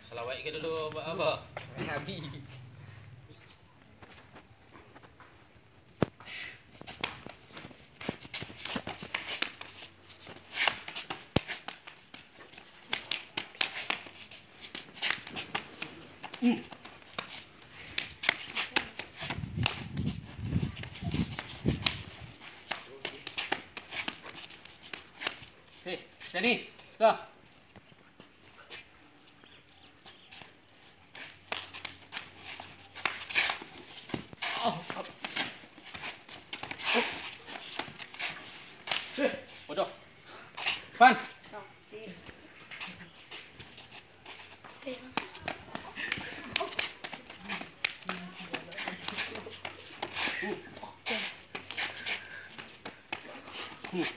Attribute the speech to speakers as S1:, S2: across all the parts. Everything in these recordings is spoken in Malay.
S1: Selawat ke dulu apa?
S2: Nabi.
S1: Hei, sini. Dah. Bodoh. Pan.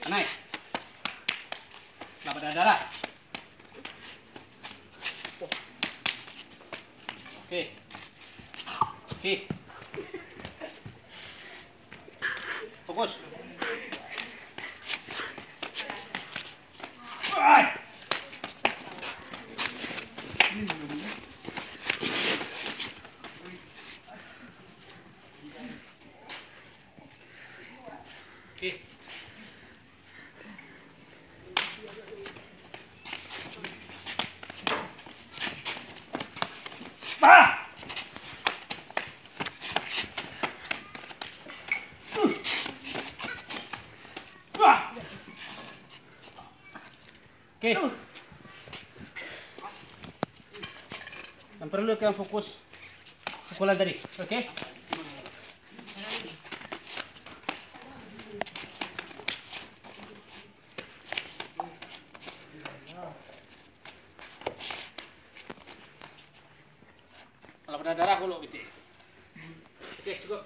S1: Naik. Nak berdarah. Okey. Okey. Fokus. Okey. Okey. Yang perlu kalian fokus pukulan tadi. Okey. Kalau berdarah dulu, Biti. Okey, cukup.